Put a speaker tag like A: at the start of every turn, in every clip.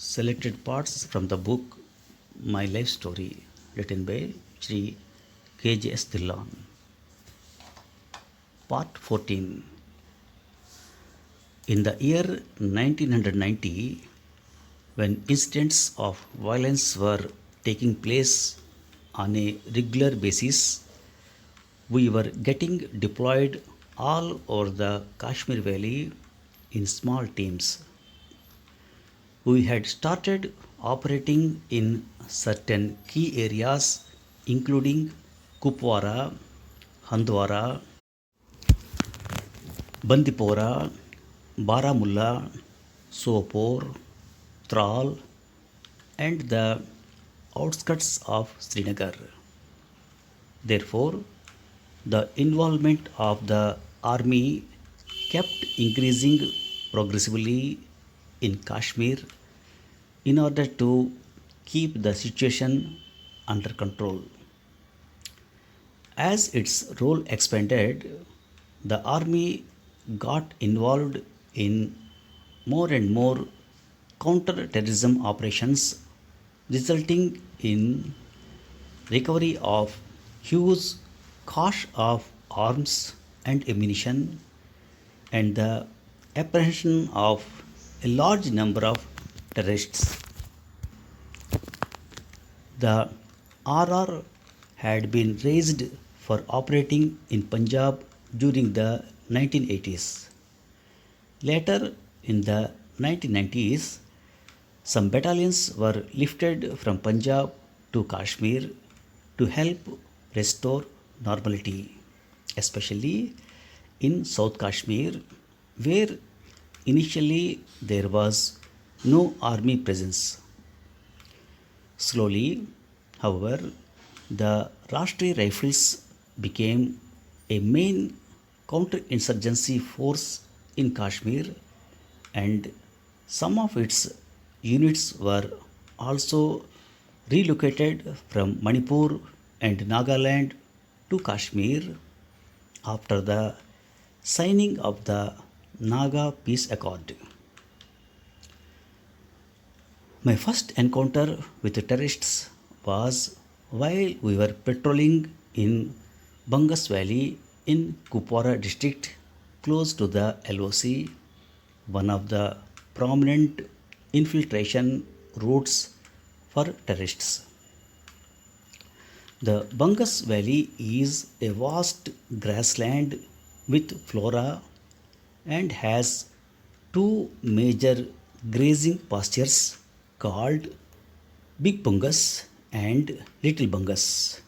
A: Selected parts from the book My Life Story, written by Sri KJS Dhillon. Part 14. In the year 1990, when incidents of violence were taking place on a regular basis, we were getting deployed all over the Kashmir Valley in small teams. We had started operating in certain key areas including Kupwara, Handwara, Bandipora, Baramulla, Sopore, Tral, and the outskirts of Srinagar. Therefore, the involvement of the army kept increasing progressively in Kashmir in order to keep the situation under control. As its role expanded, the army got involved in more and more counter-terrorism operations, resulting in recovery of huge cache of arms and ammunition and the apprehension of a large number of terrorists. The RR had been raised for operating in Punjab during the 1980s. Later, in the 1990s, some battalions were lifted from Punjab to Kashmir to help restore normality, especially in South Kashmir, where initially there was no army presence. Slowly, however, the Rashtriya Rifles became a main counter-insurgency force in Kashmir, and some of its units were also relocated from Manipur and Nagaland to Kashmir after the signing of the Naga Peace Accord. My first encounter with the terrorists was while we were patrolling in Bangas Valley in Kupwara district close to the LOC, one of the prominent infiltration routes for terrorists. The Bangas Valley is a vast grassland with flora and has two major grazing pastures called Big Bungas and Little Bungas,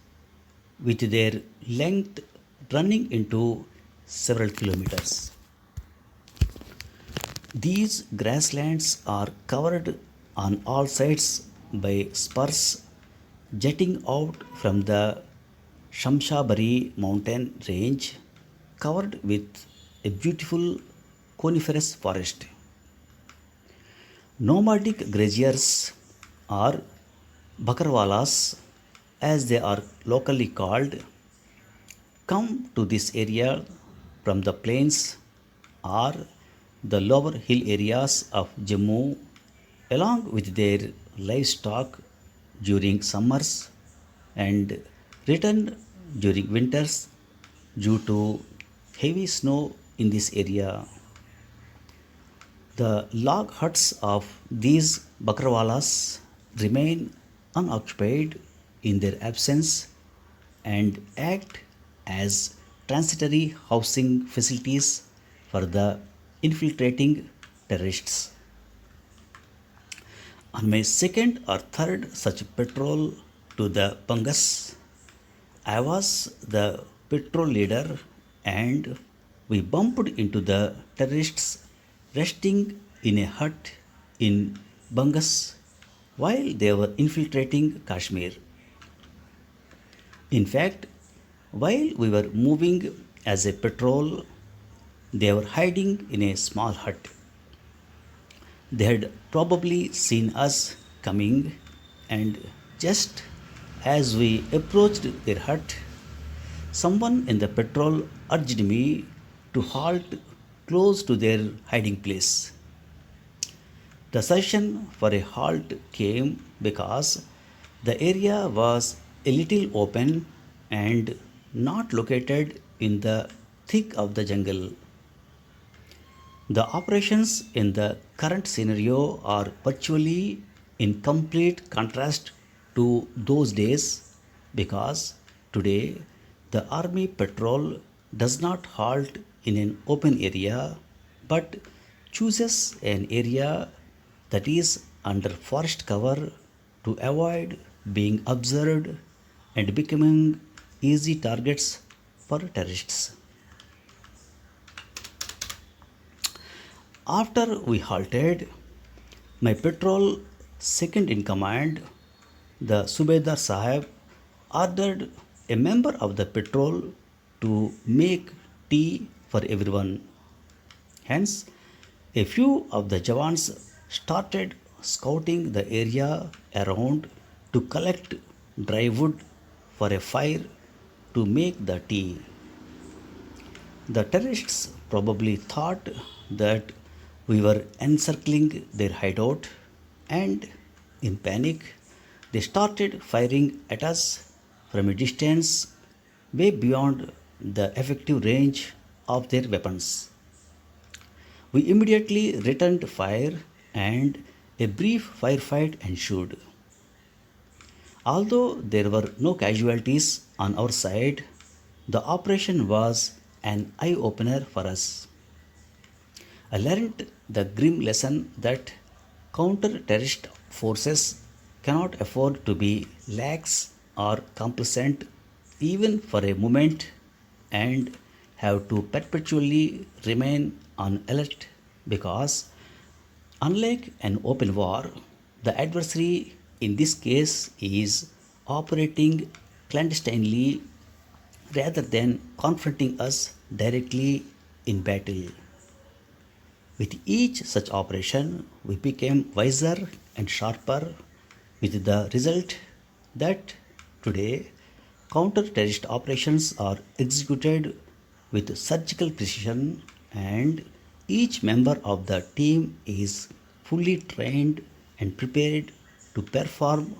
A: with their length running into several kilometers. These grasslands are covered on all sides by spurs jutting out from the Shamshabari mountain range, covered with a beautiful coniferous forest. Nomadic graziers, or bakarwalas as they are locally called, come to this area from the plains or the lower hill areas of Jammu along with their livestock during summers and return during winters due to heavy snow in this area. The log huts of these bakarwalas remain unoccupied in their absence and act as transitory housing facilities for the infiltrating terrorists. On my second or third such patrol to the Bangas, I was the patrol leader and we bumped into the terrorists resting in a hut in Bangas while they were infiltrating Kashmir. In fact, while we were moving as a patrol, they were hiding in a small hut. They had probably seen us coming, and just as we approached their hut, someone in the patrol urged me to halt close to their hiding place. The suggestion for a halt came because the area was a little open and not located in the thick of the jungle. The operations in the current scenario are virtually in complete contrast to those days because today the army patrol does not halt in an open area but chooses an area that is under forest cover to avoid being observed and becoming easy targets for terrorists. After we halted, my patrol second in command, the Subedar Sahib, ordered a member of the patrol to make tea for everyone. Hence, a few of the Jawans started scouting the area around to collect dry wood for a fire to make the tea. The terrorists probably thought that we were encircling their hideout, and in panic, they started firing at us from a distance way beyond the effective range of their weapons. We immediately returned fire, and a brief firefight ensued. Although there were no casualties on our side, the operation was an eye opener for us. I learned the grim lesson that counter terrorist forces cannot afford to be lax or complacent even for a moment and have to perpetually remain on alert because, unlike an open war, the adversary in this case is operating clandestinely rather than confronting us directly in battle. With each such operation, we became wiser and sharper, with the result that today counter terrorist operations are executed with surgical precision and each member of the team is fully trained and prepared to perform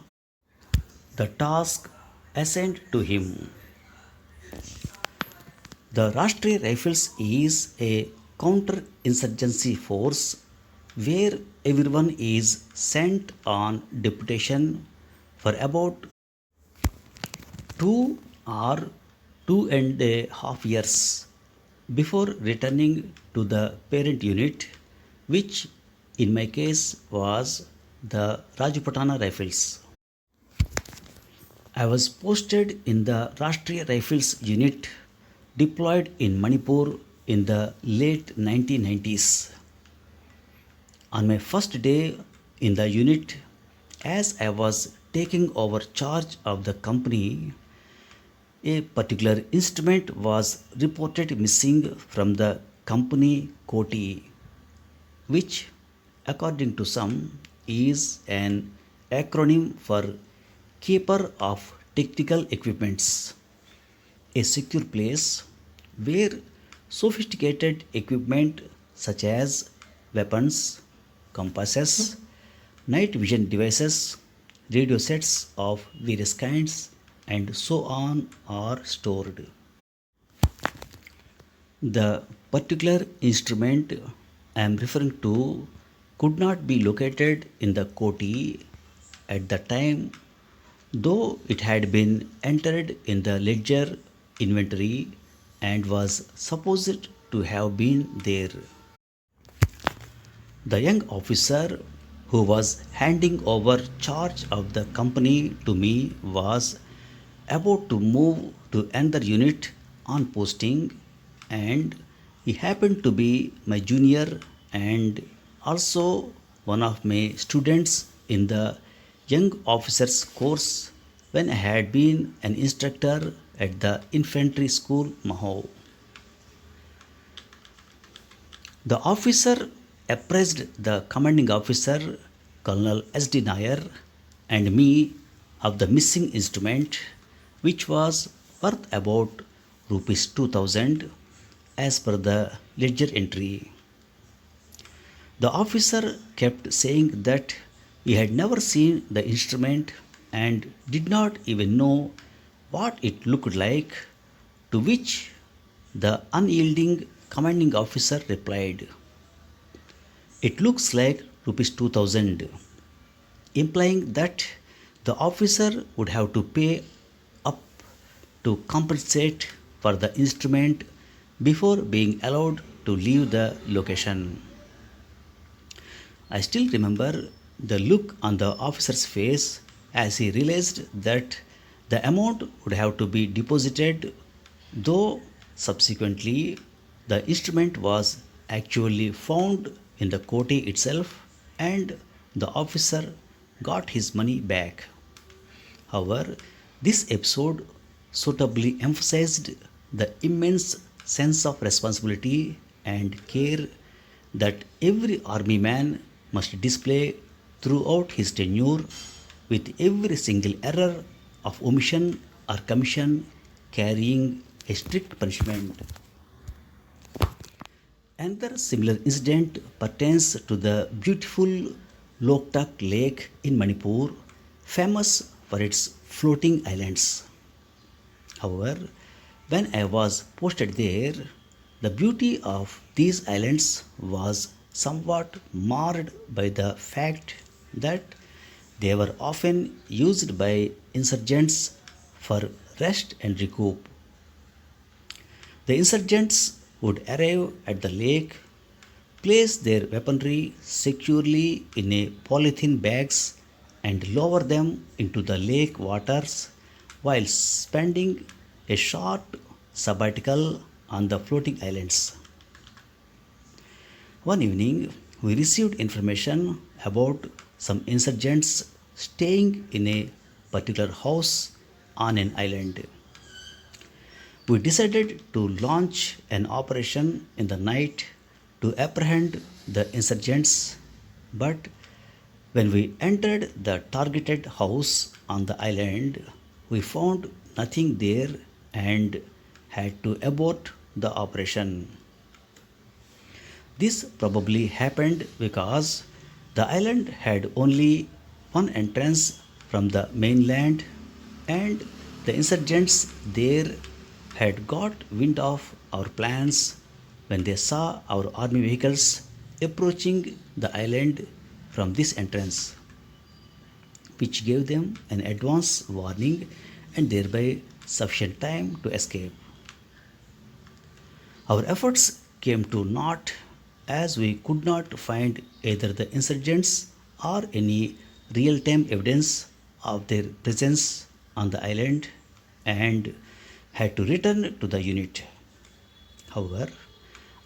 A: the task assigned to him. The Rashtriya Rifles is a counter-insurgency force where everyone is sent on deputation for about 2 or 2.5 years before returning to the parent unit, which in my case was the Rajputana Rifles. I was posted in the Rashtriya Rifles unit deployed in Manipur in the late 1990s. On my first day in the unit, as I was taking over charge of the company, a particular instrument was reported missing from the company Koti, which, according to some, is an acronym for Keeper of Technical Equipments, a secure place where sophisticated equipment such as weapons, compasses, night vision devices, radio sets of various kinds, and so on are stored. The particular instrument I am referring to could not be located in the Koti at the time, though it had been entered in the ledger inventory and was supposed to have been there. The young officer who was handing over charge of the company to me was about to move to another unit on posting, and he happened to be my junior and also one of my students in the young officers course when I had been an instructor at the infantry school Maho. The officer apprised the commanding officer, Colonel S.D. Nair, and me of the missing instrument, which was worth about rupees 2000 as per the ledger entry. The officer kept saying that he had never seen the instrument and did not even know what it looked like, to which the unyielding commanding officer replied, "It looks like rupees 2000," implying that the officer would have to pay up to compensate for the instrument before being allowed to leave the location. I still remember the look on the officer's face as he realized that the amount would have to be deposited, though subsequently the instrument was actually found in the koti itself and the officer got his money back. However, this episode suitably emphasized the immense sense of responsibility and care that every army man must display throughout his tenure, with every single error of omission or commission carrying a strict punishment. Another similar incident pertains to the beautiful Loktak Lake in Manipur, famous for its floating islands. However, when I was posted there, the beauty of these islands was somewhat marred by the fact that they were often used by insurgents for rest and recoup. The insurgents would arrive at the lake, place their weaponry securely in a polythene bags, and lower them into the lake waters while spending a short sabbatical on the floating islands. One evening, we received information about some insurgents staying in a particular house on an island. We decided to launch an operation in the night to apprehend the insurgents, but when we entered the targeted house on the island, we found nothing there and had to abort the operation. This probably happened because the island had only one entrance from the mainland, and the insurgents there had got wind of our plans when they saw our army vehicles approaching the island from this entrance, which gave them an advance warning and thereby sufficient time to escape. Our efforts came to naught as we could not find either the insurgents or any real time evidence of their presence on the island and had to return to the unit. However,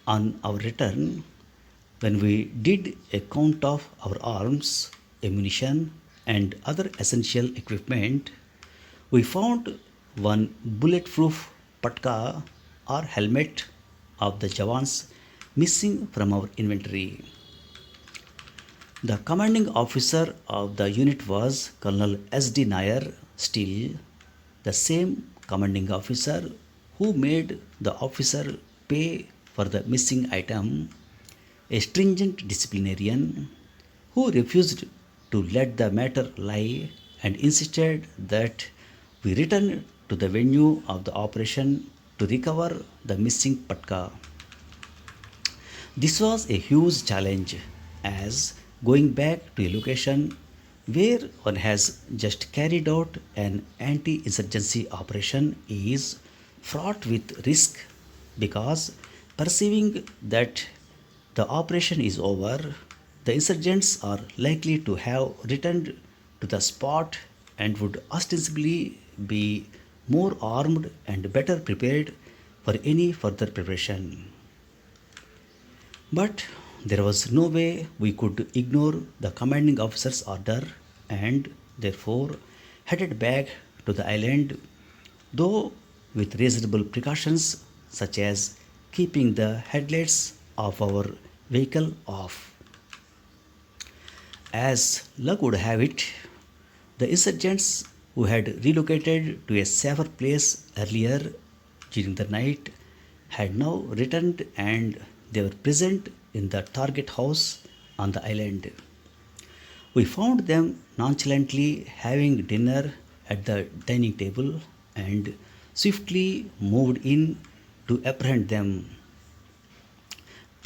A: on our return, when we did a count of our arms, ammunition, and other essential equipment, we found one bulletproof patka or helmet of the Jawans missing from our inventory. The commanding officer of the unit was Colonel S.D. Nair, still the same commanding officer who made the officer pay for the missing item, a stringent disciplinarian who refused to let the matter lie and insisted that we return to the venue of the operation to recover the missing patka. This was a huge challenge, as going back to a location where one has just carried out an anti insurgency operation is fraught with risk, because perceiving that the operation is over, the insurgents are likely to have returned to the spot and would ostensibly be more armed and better prepared for any further preparation. But there was no way we could ignore the commanding officer's order and therefore headed back to the island, though with reasonable precautions such as keeping the headlights of our vehicle off. As luck would have it, the insurgents who had relocated to a safer place earlier during the night had now returned and they were present in the target house on the island. We found them nonchalantly having dinner at the dining table and swiftly moved in to apprehend them.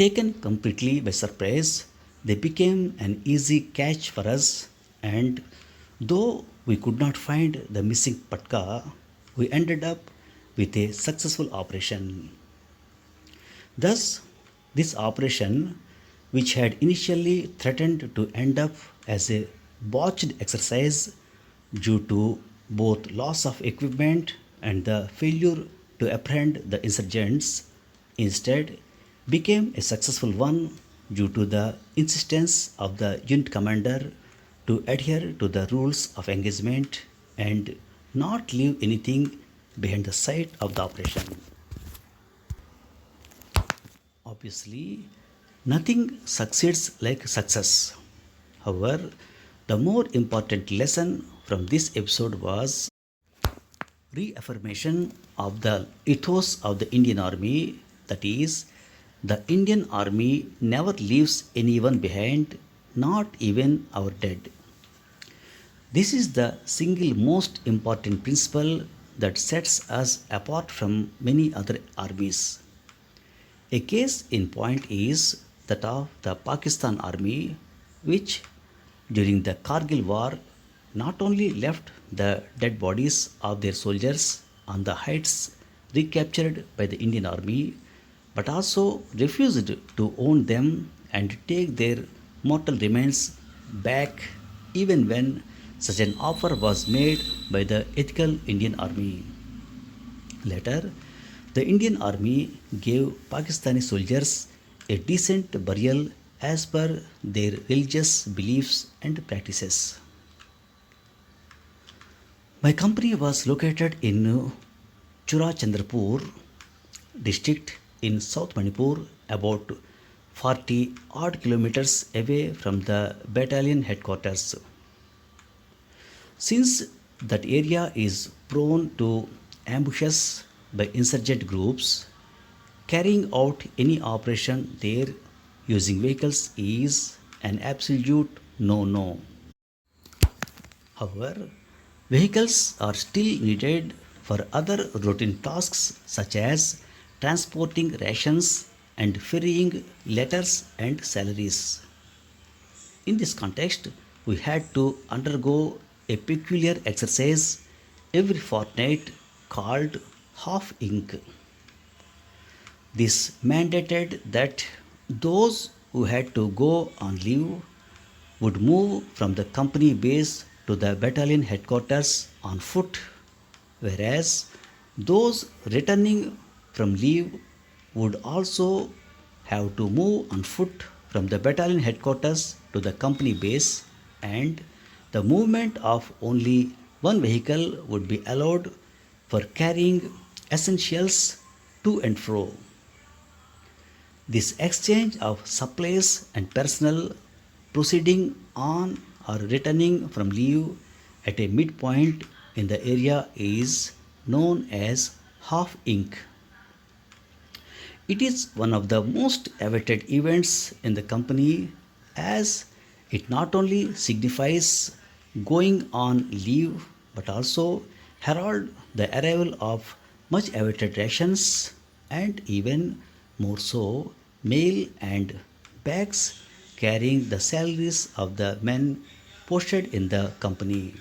A: Taken completely by surprise, they became an easy catch for us, and though we could not find the missing patka, we ended up with a successful operation. Thus, this operation, which had initially threatened to end up as a botched exercise due to both loss of equipment and the failure to apprehend the insurgents, instead became a successful one due to the insistence of the unit commander to adhere to the rules of engagement and not leave anything behind the site of the operation. Obviously, nothing succeeds like success. However, the more important lesson from this episode was reaffirmation of the ethos of the Indian Army, that is, the Indian Army never leaves anyone behind, not even our dead. This is the single most important principle that sets us apart from many other armies. A case in point is that of the Pakistan army, which during the Kargil war not only left the dead bodies of their soldiers on the heights recaptured by the Indian army, but also refused to own them and take their mortal remains back even when such an offer was made by the ethical Indian army. Later, the Indian army gave Pakistani soldiers a decent burial as per their religious beliefs and practices. My company was located in Churachandrapur district in South Manipur, about 40 odd kilometers away from the battalion headquarters. Since that area is prone to ambushes by insurgent groups, carrying out any operation there using vehicles is an absolute no no. However, vehicles are still needed for other routine tasks such as transporting rations and ferrying letters and salaries. In this context, we had to undergo a peculiar exercise every fortnight called half ink. This mandated that those who had to go on leave would move from the company base to the battalion headquarters on foot, whereas those returning from leave would also have to move on foot from the battalion headquarters to the company base, and the movement of only one vehicle would be allowed for carrying essentials to and fro. This exchange of supplies and personnel proceeding on or returning from leave at a midpoint in the area is known as half ink. It is one of the most awaited events in the company, as it not only signifies going on leave but also herald the arrival of much awaited rations and even more so mail and bags carrying the salaries of the men posted in the company.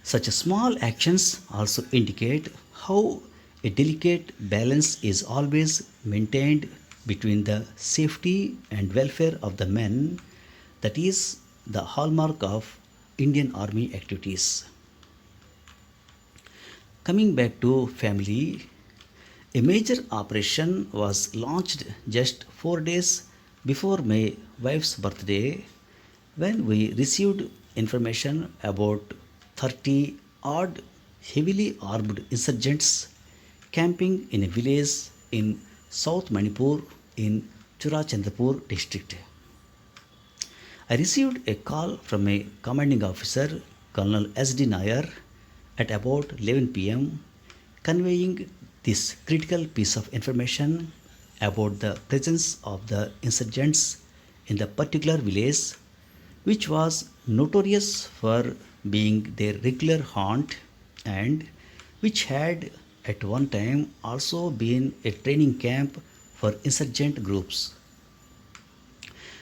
A: Such small actions also indicate how a delicate balance is always maintained between the safety and welfare of the men, that is, the hallmark of Indian Army activities. Coming back to family, a major operation was launched just 4 days before my wife's birthday when we received information about 30 odd heavily armed insurgents camping in a village in South Manipur in Churachandrapur district. I received a call from a commanding officer, Colonel S.D. Nair, at about 11 pm, conveying this critical piece of information about the presence of the insurgents in the particular village, which was notorious for being their regular haunt and which had at one time also been a training camp for insurgent groups.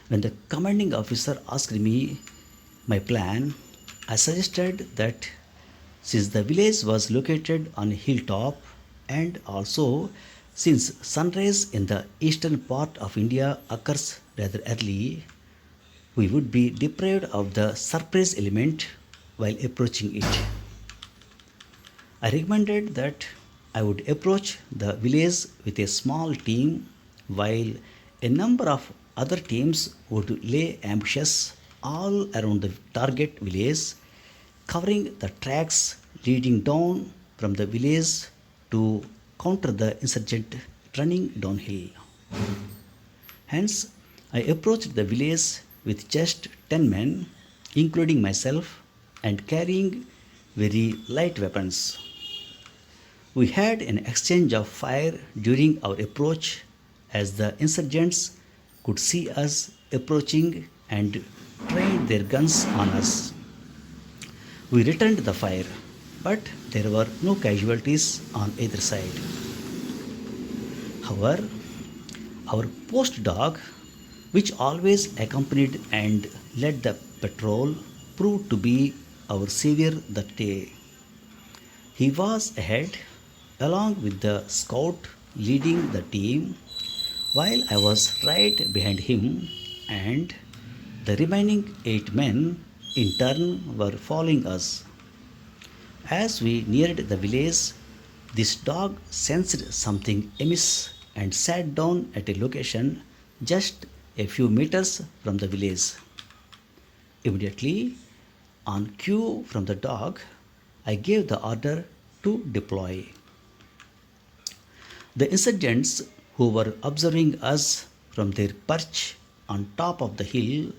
A: When the commanding officer asked me my plan, I suggested that since the village was located on a hilltop and also since sunrise in the eastern part of India occurs rather early, we would be deprived of the surprise element while approaching it. I recommended that I would approach the village with a small team while a number of other teams would lay ambushes all around the target village, covering the tracks leading down from the village to counter the insurgent running downhill. Hence, I approached the village with just 10 men, including myself, and carrying very light weapons. We had an exchange of fire during our approach as the insurgents could see us approaching and trained their guns on us. We returned the fire, but there were no casualties on either side. However, our post dog, which always accompanied and led the patrol, proved to be our savior that day. He was ahead, along with the scout leading the team, while I was right behind him, and the remaining 8 men in turn were following us. As we neared the village, this dog sensed something amiss and sat down at a location just a few meters from the village. Immediately, on cue from the dog, I gave the order to deploy. The insurgents who were observing us from their perch on top of the hill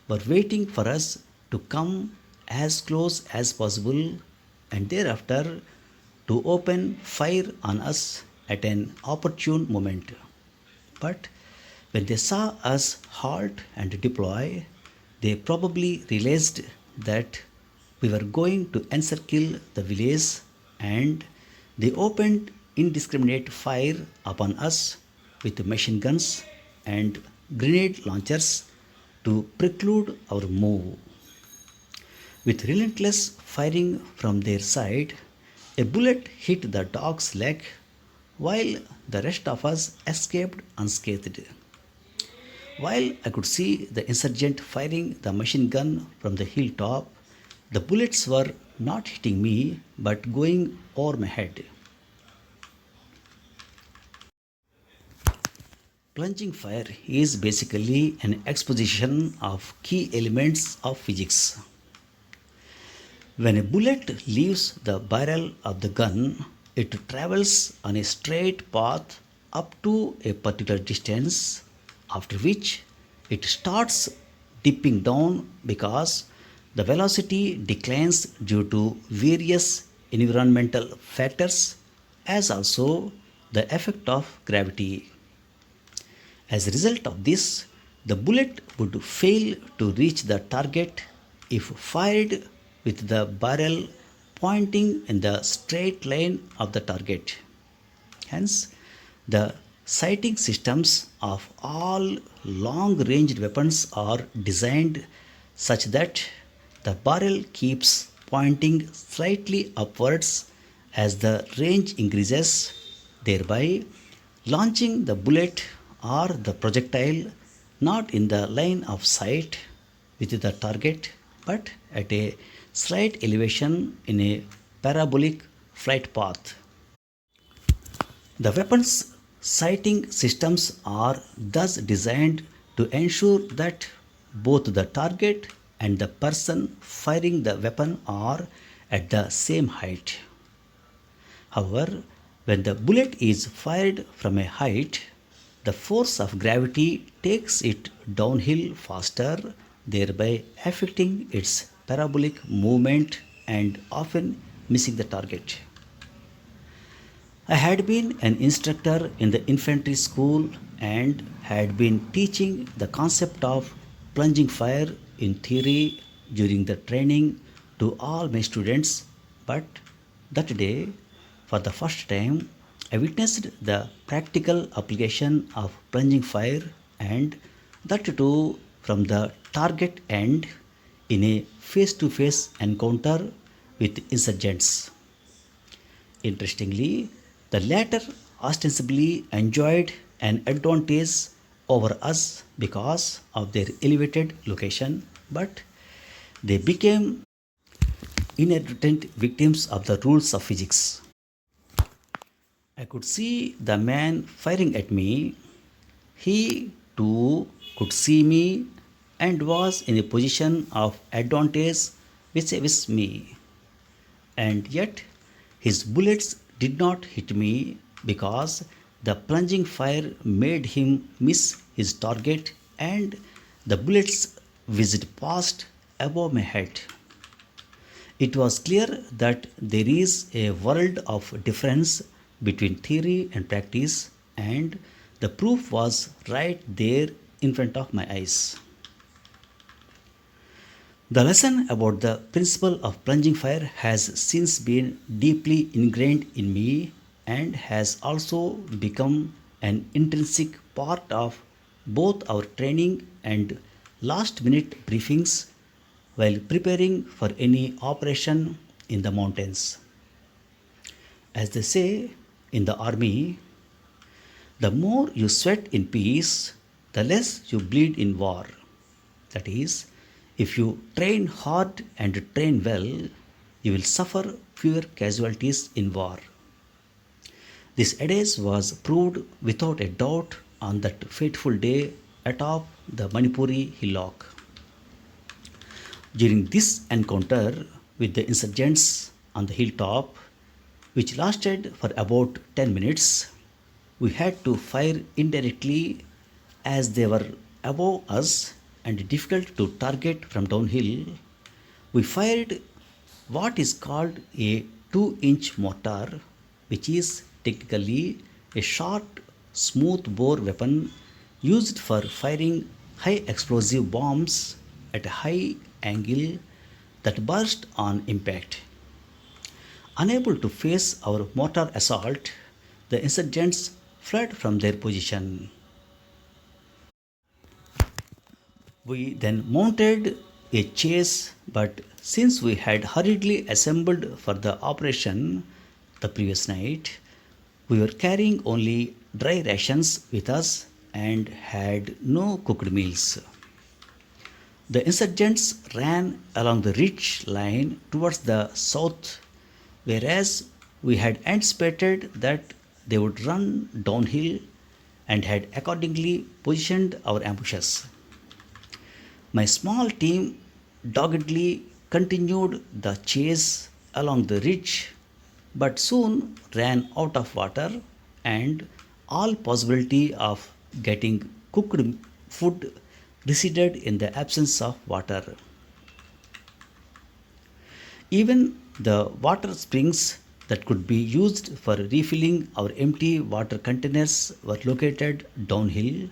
A: were waiting for us to come as close as possible and thereafter to open fire on us at an opportune moment. But when they saw us halt and deploy, they probably realized that we were going to encircle the village and they opened indiscriminate fire upon us with machine guns and grenade launchers to preclude our move. With relentless firing from their side, a bullet hit the dog's leg while the rest of us escaped unscathed. While I could see the insurgent firing the machine gun from the hilltop, the bullets were not hitting me but going over my head. Plunging fire is basically an exposition of key elements of physics. When a bullet leaves the barrel of the gun, it travels on a straight path up to a particular distance, after which it starts dipping down because the velocity declines due to various environmental factors as also the effect of gravity. As a result of this, the bullet would fail to reach the target if fired with the barrel pointing in the straight line of the target. Hence, the sighting systems of all long ranged weapons are designed such that the barrel keeps pointing slightly upwards as the range increases, thereby launching the bullet or the projectile not in the line of sight with the target but at a slight elevation in a parabolic flight path. The weapon's sighting systems are thus designed to ensure that both the target and the person firing the weapon are at the same height. However, when the bullet is fired from a height, the force of gravity takes it downhill faster, thereby affecting its parabolic movement and often missing the target. I had been an instructor in the infantry school and had been teaching the concept of plunging fire in theory during the training to all my students. But that day, for the first time, I witnessed the practical application of plunging fire, and that too from the target end in a face to face encounter with insurgents. Interestingly, the latter ostensibly enjoyed an advantage over us because of their elevated location, but they became inadvertent victims of the rules of physics. I could see the man firing at me. He too could see me and was in a position of advantage vis-a-vis me. And yet his bullets did not hit me because the plunging fire made him miss his target and the bullets whizzed past above my head. It was clear that there is a world of difference between theory and practice, and the proof was right there in front of my eyes. The lesson about the principle of plunging fire has since been deeply ingrained in me and has also become an intrinsic part of both our training and last minute briefings while preparing for any operation in the mountains. As they say in the army, the more you sweat in peace, the less you bleed in war. That is, if you train hard and train well, you will suffer fewer casualties in war. This adage was proved without a doubt on that fateful day atop the Manipuri hillock. During this encounter with the insurgents on the hilltop, which lasted for about 10 minutes, we had to fire indirectly as they were above us and difficult to target from downhill. We fired what is called a 2-inch mortar, which is technically a short, smooth bore weapon used for firing high explosive bombs at a high angle that burst on impact. Unable to face our mortar assault, the insurgents fled from their position. We then mounted a chase, but since we had hurriedly assembled for the operation the previous night, we were carrying only dry rations with us and had no cooked meals. The insurgents ran along the ridge line towards the south, whereas we had anticipated that they would run downhill and had accordingly positioned our ambushes. My small team doggedly continued the chase along the ridge, but soon ran out of water, and all possibility of getting cooked food receded in the absence of water. Even the water springs that could be used for refilling our empty water containers were located downhill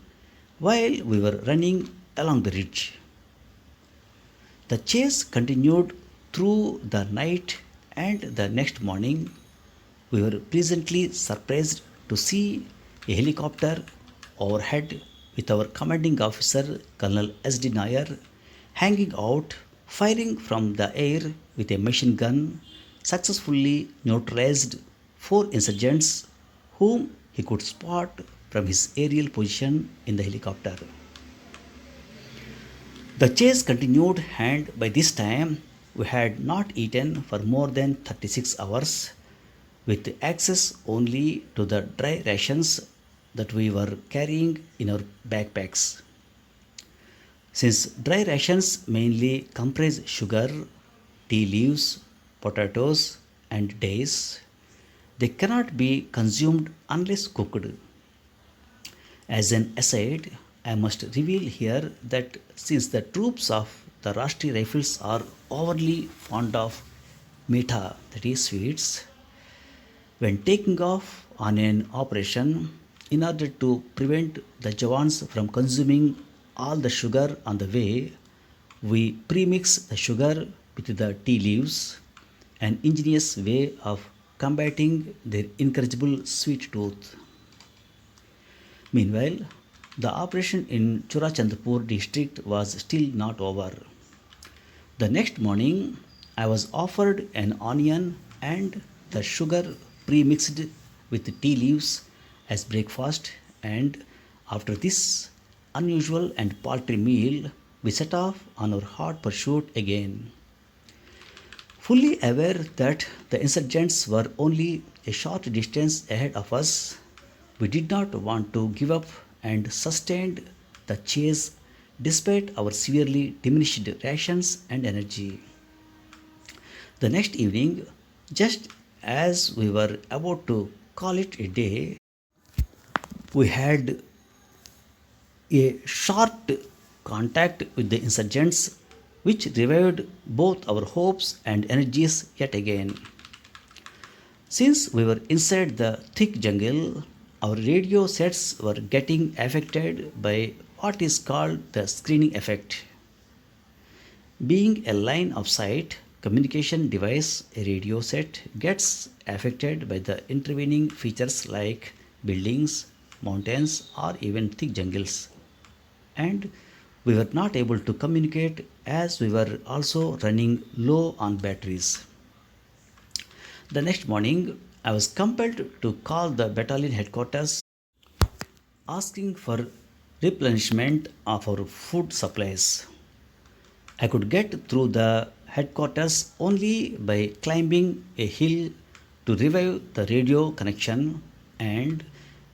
A: while we were running along the ridge. The chase continued through the night, and the next morning we were pleasantly surprised to see a helicopter overhead with our commanding officer, Colonel S.D. Nair, hanging out, firing from the air with a machine gun, successfully neutralized 4 insurgents whom he could spot from his aerial position in the helicopter. The chase continued, and by this time we had not eaten for more than 36 hours, with access only to the dry rations that we were carrying in our backpacks. Since dry rations mainly comprise sugar, tea leaves, potatoes, and dates, they cannot be consumed unless cooked. As an aside, I must reveal here that since the troops of the Rashtriya Rifles are overly fond of meetha, that is sweets, when taking off on an operation, In order to prevent the Jawans from consuming all the sugar on the way, we premix the sugar with the tea leaves, an ingenious way of combating their incorrigible sweet tooth. Meanwhile, the operation in Churachandpur district was still not over. The next morning, I was offered an onion and the sugar pre-mixed with tea leaves as breakfast, and after this unusual and paltry meal, we set off on our hot pursuit again. Fully aware that the insurgents were only a short distance ahead of us, we did not want to give up and sustained the chase despite our severely diminished rations and energy. The next evening, just as we were about to call it a day, we had a short contact with the insurgents, which revived both our hopes and energies yet again. Since we were inside the thick jungle, our radio sets were getting affected by what is called the screening effect. Being a line of sight communication device, a radio set gets affected by the intervening features like buildings, mountains, or even thick jungles. And we were not able to communicate as we were also running low on batteries. The next morning, I was compelled to call the battalion headquarters asking for replenishment of our food supplies. I could get through the headquarters only by climbing a hill to revive the radio connection, and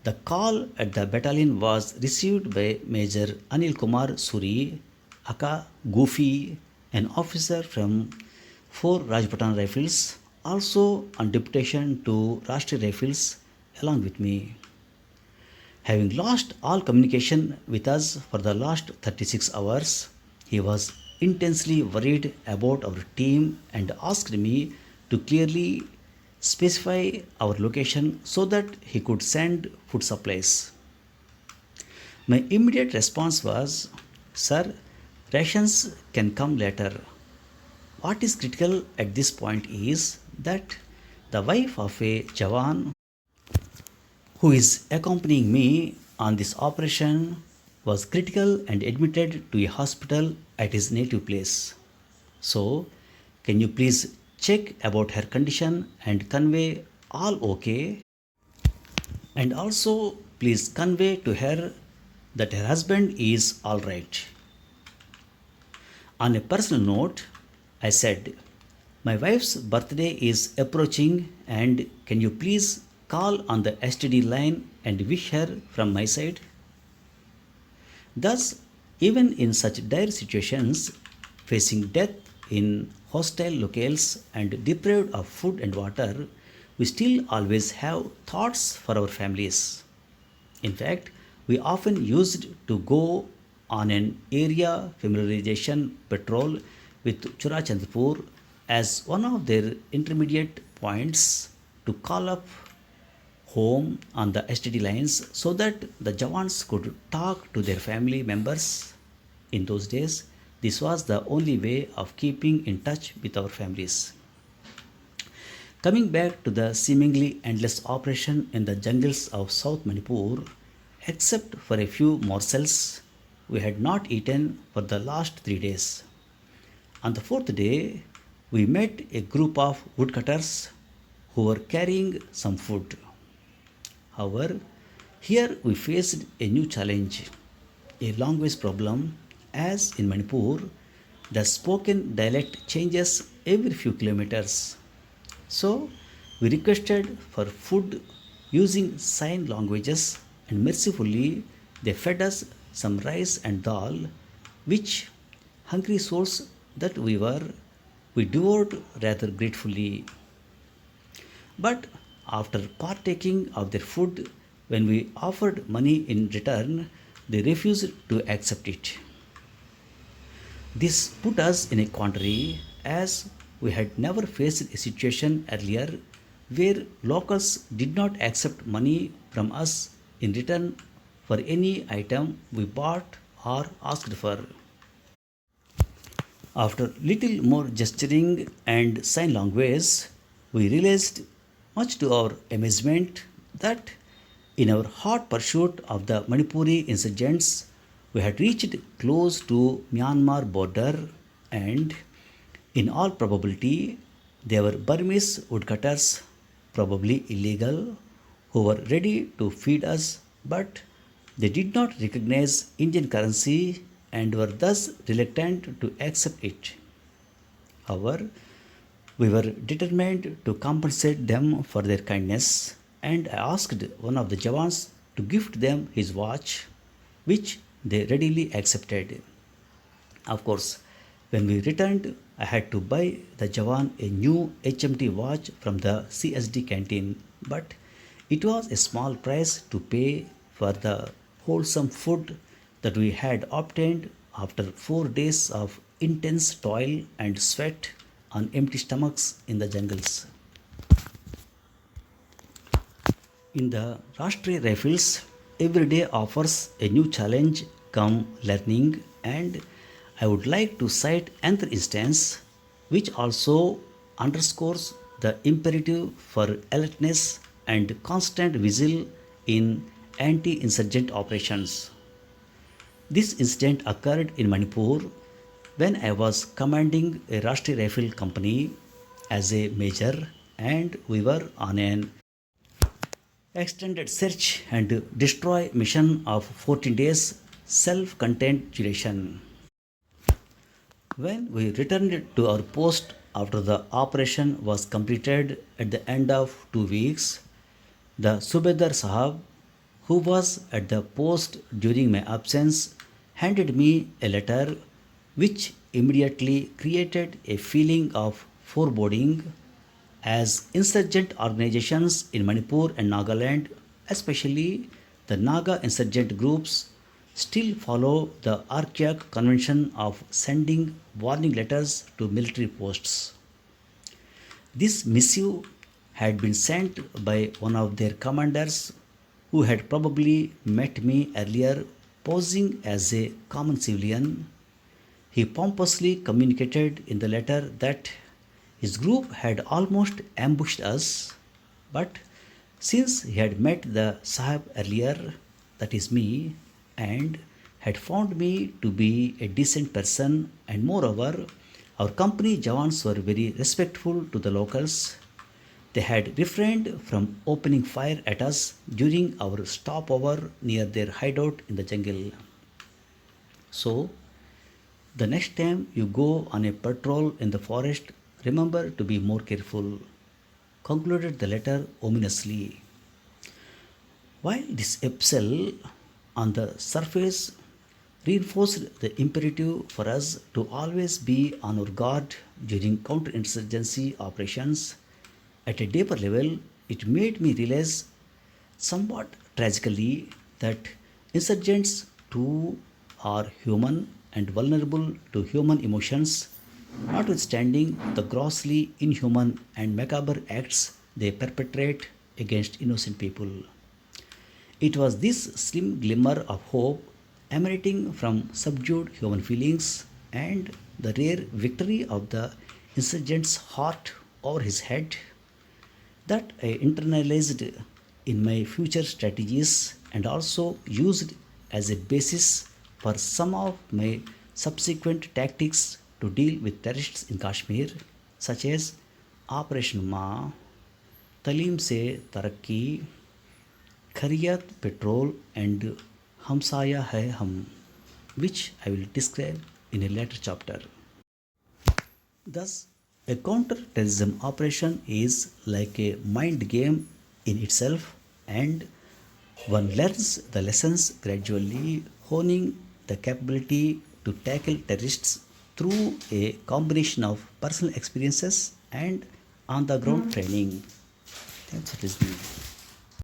A: the call at the battalion was received by Major Anil Kumar Suri, aka Goofy, an officer from 4 Rajpatan Rifles, also on deputation to Rashtriya Rifles along with me. Having lost all communication with us for the last 36 hours, he was intensely worried about our team and asked me to clearly specify our location so that he could send food supplies. My immediate response was, "Sir, rations can come later. What is critical at this point is that the wife of a Jawan who is accompanying me on this operation was critical and admitted to a hospital at his native place. So, can you please check about her condition and convey all okay? And also, please convey to her that her husband is all right." On a personal note, I said, "My wife's birthday is approaching, and can you please call on the STD line and wish her from my side?" Thus, even in such dire situations, facing death in hostile locales and deprived of food and water, we still always have thoughts for our families. In fact, we often used to go on an area familiarization patrol with Churachandpur as one of their intermediate points to call up home on the STD lines so that the Jawans could talk to their family members. In those days, this was the only way of keeping in touch with our families. Coming back to the seemingly endless operation in the jungles of South Manipur, except for a few morsels, we had not eaten for the last 3 days. On the fourth day, we met a group of woodcutters who were carrying some food. However, here we faced a new challenge, a language problem, as in Manipur, the spoken dialect changes every few kilometers. So, we requested for food using sign languages, and mercifully, they fed us some rice and dal, which, hungry souls that we were, we devoured rather gratefully. But after partaking of their food, when we offered money in return, they refused to accept it. This put us in a quandary as we had never faced a situation earlier where locals did not accept money from us in return for any item we bought or asked for. After little more gesturing and sign language, we realized, much to our amazement, that in our hot pursuit of the Manipuri insurgents, we had reached close to Myanmar border and in all probability they were Burmese woodcutters, probably illegal, who were ready to feed us, but they did not recognize Indian currency and were thus reluctant to accept it. However, we were determined to compensate them for their kindness, and I asked one of the Javans to gift them his watch, which they readily accepted. Of course, when we returned, I had to buy the Jawan a new HMT watch from the CSD canteen, but it was a small price to pay for the wholesome food that we had obtained after 4 days of intense toil and sweat on empty stomachs in the jungles. In the Rashtriya Rifles, every day offers a new challenge come learning, and I would like to cite another instance which also underscores the imperative for alertness and constant vigil in anti insurgent operations. This incident occurred in Manipur when I was commanding a Rashtriya Rifle company as a major, and we were on an extended search and destroy mission of 14 days self contained duration. When we returned to our post after the operation was completed at the end of 2 weeks, the Subedar Sahab, who was at the post during my absence, handed me a letter which immediately created a feeling of foreboding as insurgent organizations in Manipur and Nagaland, especially the Naga insurgent groups, still follow the archaic convention of sending warning letters to military posts. This missive had been sent by one of their commanders who had probably met me earlier posing as a common civilian. He pompously communicated in the letter that his group had almost ambushed us, but since he had met the Sahib earlier, that is me, and had found me to be a decent person, and moreover, our company Jawans were very respectful to the locals, they had refrained from opening fire at us during our stopover near their hideout in the jungle. So, the next time you go on a patrol in the forest, remember to be more careful, concluded the letter ominously. While this epistle on the surface reinforced the imperative for us to always be on our guard during counterinsurgency operations, at a deeper level, it made me realize somewhat tragically that insurgents too are human and vulnerable to human emotions, notwithstanding the grossly inhuman and macabre acts they perpetrate against innocent people. It was this slim glimmer of hope emanating from subdued human feelings and the rare victory of the insurgent's heart over his head that I internalized in my future strategies and also used as a basis for some of my subsequent tactics to deal with terrorists in Kashmir, such as Operation Ma, Talim Se Tarakki, Khariyat Patrol, and Hamsaya Hai Hum, which I will describe in a later chapter. Thus, a counter-terrorism operation is like a mind game in itself, and one learns the lessons gradually, honing the capability to tackle terrorists through a combination of personal experiences and on the ground training. Thanks for listening.